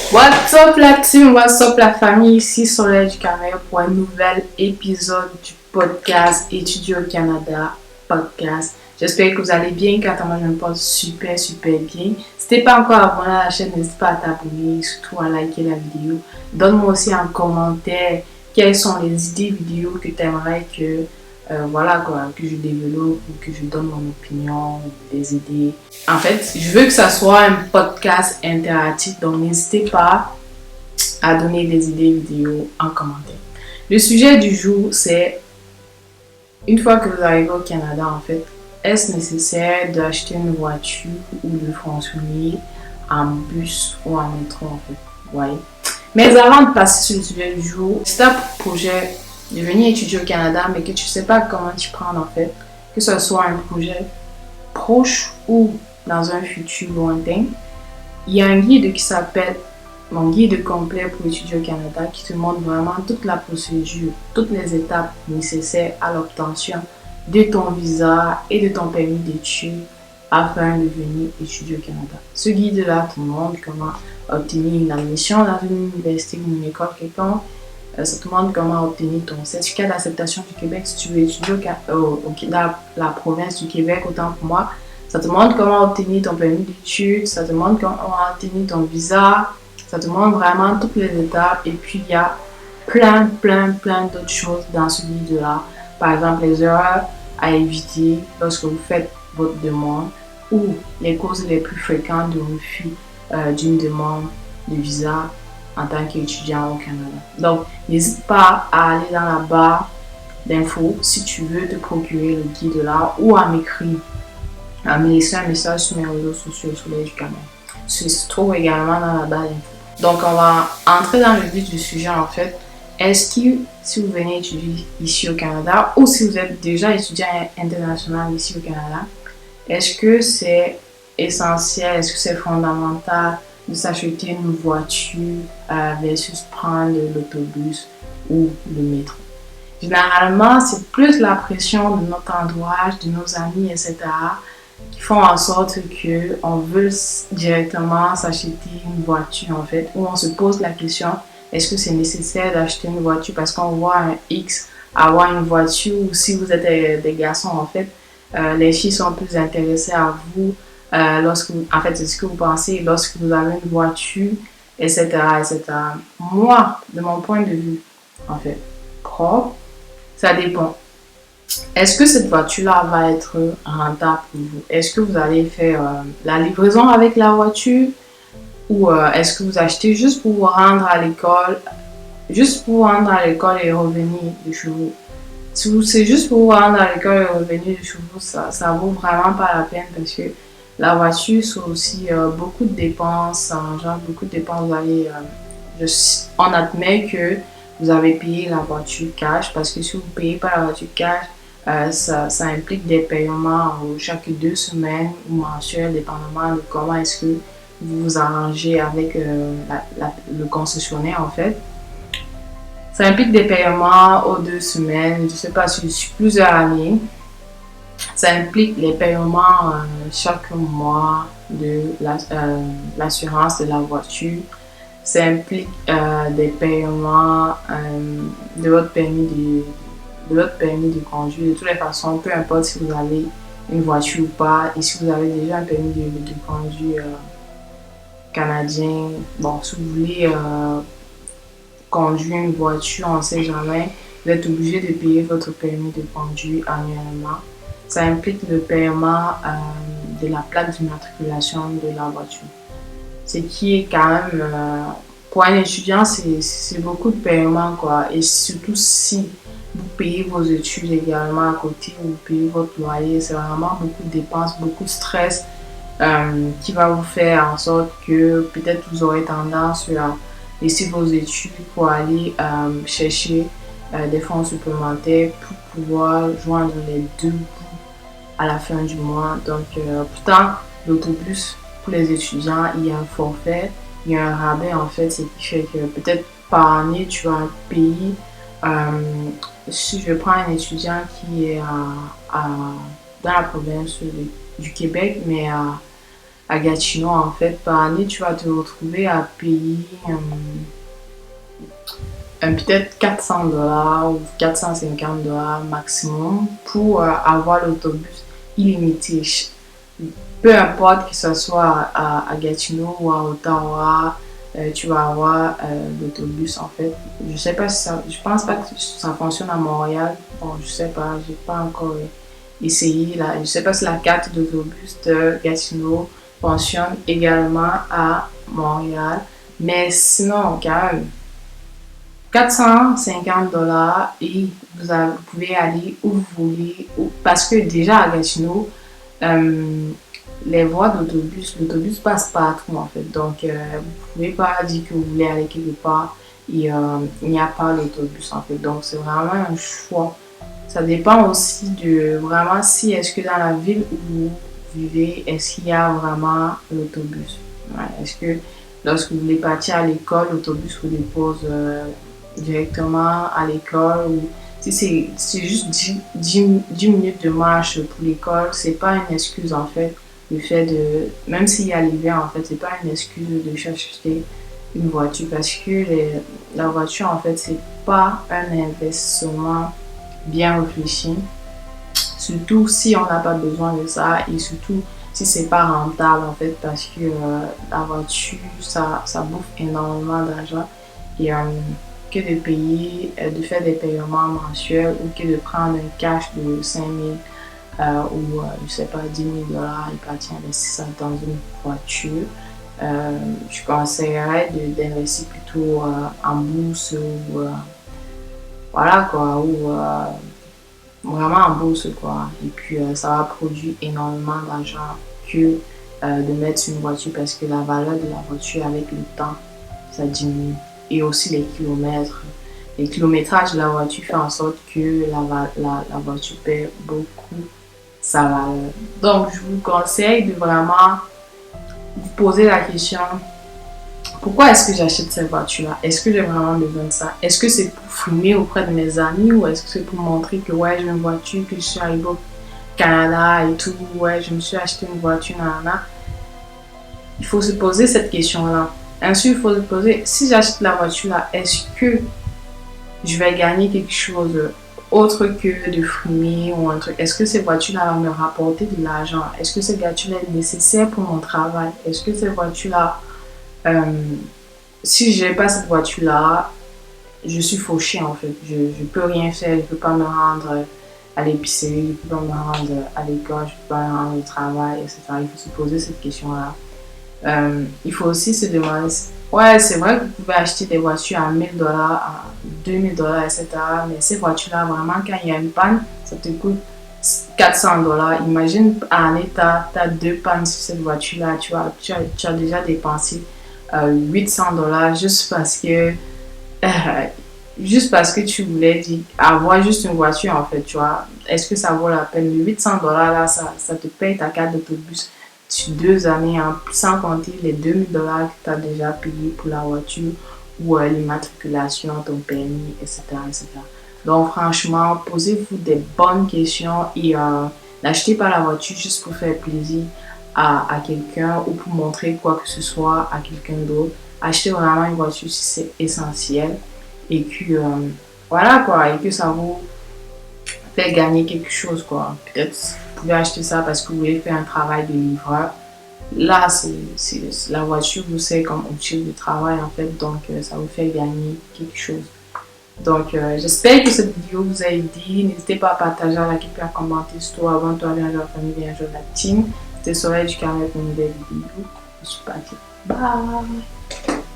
What's up la team, what's up la famille, ici Soleil du Cameroun pour un nouvel épisode du podcast Étudier au Canada podcast. J'espère que vous allez bien, car moi je me porte super bien. Si t'es pas encore abonné à la chaîne, n'hésite pas à t'abonner, surtout à liker la vidéo. Donne-moi aussi en commentaire quelles sont les idées vidéo que tu aimerais que que je développe ou que je donne mon opinion, des idées. En fait, je veux que ça soit un podcast interactif, donc n'hésitez pas à donner des idées vidéo en commentaire. Le sujet du jour, c'est une fois que vous arrivez au Canada, en fait, est-ce nécessaire d'acheter une voiture ou de fonctionner en bus ou en métro, en fait? Ouais. Mais avant de passer sur le sujet du jour, si tu as pour projet de venir étudier au Canada, mais que tu ne sais pas comment t'y prendre, en fait, que ce soit un projet proche ou dans un futur lointain, il y a un guide qui s'appelle mon guide complet pour étudier au Canada qui te montre vraiment toute la procédure, toutes les étapes nécessaires à l'obtention de ton visa et de ton permis d'études afin de venir étudier au Canada. Ce guide-là te montre comment obtenir une admission dans une université ou une école quelconque. Ça te montre comment obtenir ton certificat d'acceptation du Québec si tu veux étudier dans la province du Québec, autant pour moi. Ça te montre comment obtenir ton permis d'études, ça te montre comment obtenir ton visa, ça te montre vraiment toutes les étapes. Et puis il y a plein d'autres choses dans ce guide-là. Par exemple, les erreurs à éviter lorsque vous faites votre demande ou les causes les plus fréquentes de refus d'une demande de visa en tant qu'étudiant au Canada. Donc, n'hésite pas à aller dans la barre d'infos si tu veux te procurer le guide là ou à m'écrire, à me laisser un message sur mes réseaux sociaux sur Soleil du Cameroun. Ça se trouve également dans la barre d'infos. Donc, on va entrer dans le vif du sujet en fait. Est-ce que si vous venez étudier ici au Canada ou si vous êtes déjà étudiant international ici au Canada, est-ce que c'est essentiel, est-ce que c'est fondamental de s'acheter une voiture versus prendre l'autobus ou le métro? Généralement, c'est plus la pression de notre entourage, de nos amis, etc. qui font en sorte qu'on veut directement s'acheter une voiture en fait, où on se pose la question, est-ce que c'est nécessaire d'acheter une voiture parce qu'on voit un X avoir une voiture, ou si vous êtes des garçons en fait, les filles sont plus intéressées à vous en fait, c'est ce que vous pensez lorsque vous avez une voiture, etc. Moi, de mon point de vue, en fait, propre, ça dépend. Est-ce que cette voiture-là va être rentable pour vous? Est-ce que vous allez faire la livraison avec la voiture? Ou est-ce que vous achetez juste pour vous rendre à l'école, et revenir de chez vous? Si c'est juste pour vous rendre à l'école et revenir de chez vous, ça vaut vraiment pas la peine parce que la voiture, c'est aussi beaucoup de dépenses, beaucoup de dépenses. On admet que vous avez payé la voiture cash parce que si vous ne payez pas la voiture cash, ça implique des paiements chaque 2 semaines ou mensuels, dépendamment de comment est-ce que vous vous arrangez avec le concessionnaire en fait. Ça implique des paiements aux 2 semaines, je ne sais pas, sur plusieurs années. Ça implique les paiements chaque mois de l'assurance de la voiture. Ça implique des paiements de votre permis de conduire. De toutes les façons, peu importe si vous avez une voiture ou pas, et si vous avez déjà un permis de conduire canadien, bon, si vous voulez conduire une voiture, on ne sait jamais, vous êtes obligé de payer votre permis de conduire annuellement. Ça implique le paiement de la plaque d'immatriculation de la voiture. Ce qui est quand même, pour un étudiant, c'est beaucoup de paiements, quoi. Et surtout si vous payez vos études également à côté, vous payez votre loyer, c'est vraiment beaucoup de dépenses, beaucoup de stress qui va vous faire en sorte que peut-être vous aurez tendance à laisser vos études pour aller chercher des fonds supplémentaires pour pouvoir joindre les deux bouts à la fin du mois. Donc, pourtant, l'autobus pour les étudiants, il y a un forfait, il y a un rabais en fait, ce qui fait que peut-être par année, tu vas payer. Si je prends un étudiant qui est dans la province du Québec, mais à Gatineau, en fait, par année, tu vas te retrouver à payer peut-être 400 dollars ou 450 dollars maximum pour avoir l'autobus illimité. Peu importe que ce soit à Gatineau ou à Ottawa, tu vas avoir l'autobus en fait. Je sais pas si ça, je pense pas que ça fonctionne à Montréal. Bon, je sais pas, j'ai pas encore essayé là. Je sais pas si la carte d'autobus de Gatineau fonctionne également à Montréal. Mais sinon, quand même, 450 dollars et vous pouvez aller où vous voulez. Parce que déjà à Gatineau, euh, les voies d'autobus, l'autobus passe partout en fait. Donc, vous ne pouvez pas dire que vous voulez aller quelque part et il n'y a pas l'autobus en fait. Donc, c'est vraiment un choix. Ça dépend aussi de vraiment si est-ce que dans la ville où vous vivez, est-ce qu'il y a vraiment l'autobus. Ouais, est-ce que lorsque vous voulez partir à l'école, l'autobus vous dépose directement à l'école ou si c'est juste 10 minutes de marche pour l'école, c'est pas une excuse en fait. Le fait de, même s'il y a l'hiver en fait, c'est pas une excuse de chercher une voiture parce que la voiture en fait, c'est pas un investissement bien réfléchi. Surtout si on n'a pas besoin de ça et surtout si c'est pas rentable en fait parce que la voiture ça bouffe énormément d'argent et que de payer, de faire des paiements mensuels ou que de prendre un cash de 5000 ou je sais pas 10 000 dollars et partir investir ça dans une voiture. Je conseillerais d'investir plutôt en bourse ou voilà quoi, ou vraiment en bourse quoi. Et puis ça va produire énormément d'argent que de mettre sur une voiture parce que la valeur de la voiture avec le temps, ça diminue. Et aussi les kilomètres. Le kilométrage de la voiture fait en sorte que la voiture perd beaucoup sa valeur. Donc, je vous conseille de vraiment vous poser la question, pourquoi est-ce que j'achète cette voiture-là? Est-ce que j'ai vraiment besoin de ça? Est-ce que c'est pour fumer auprès de mes amis ou est-ce que c'est pour montrer que ouais, j'ai une voiture, que je suis arrivée au Canada et tout, ouais, je me suis acheté une voiture, nanana. Il faut se poser cette question-là. Ensuite, il faut se poser, si j'achète la voiture-là, est-ce que je vais gagner quelque chose autre que de fumer ou un truc? Est-ce que cette voiture-là va me rapporter de l'argent? Est-ce que cette voiture-là est nécessaire pour mon travail? Est-ce que cette voiture-là, si je n'ai pas cette voiture-là, je suis fauchée en fait. Je ne peux rien faire, je ne peux pas me rendre à l'épicerie, je ne peux pas me rendre à l'école, je ne peux pas me rendre au travail, etc. Il faut se poser cette question-là. Il faut aussi se demander, ouais, c'est vrai que vous pouvez acheter des voitures à 1000 dollars, à 2000 dollars, etc. Mais ces voitures-là, vraiment, quand il y a une panne, ça te coûte 400 dollars. Imagine, à l'année, tu as deux pannes sur cette voiture-là. Tu as déjà dépensé 800 dollars juste parce que tu voulais dire, avoir juste une voiture, en fait, tu vois. Est-ce que ça vaut la peine? Le 800 dollars, là, ça te paye ta carte d'autobus sur 2 années, hein, sans compter les 2000 dollars que tu as déjà payé pour la voiture ou l'immatriculation, ton permis, etc., etc. Donc, franchement, posez-vous des bonnes questions et n'achetez pas la voiture juste pour faire plaisir à quelqu'un ou pour montrer quoi que ce soit à quelqu'un d'autre. Achetez vraiment une voiture si c'est essentiel et que voilà quoi, et que ça vous fait gagner quelque chose quoi. Peut-être vous pouvez acheter ça parce que vous voulez faire un travail de livreur. Là, la voiture vous sert comme outil de travail en fait, donc ça vous fait gagner quelque chose. Donc, j'espère que cette vidéo vous a aidé. N'hésitez pas à partager, à liker, à commenter sur toi. Abonne-toi, bien jouer la famille, bien jouer la team. C'était Soleil du Carnet pour une nouvelle vidéo. Je suis partie. Bye!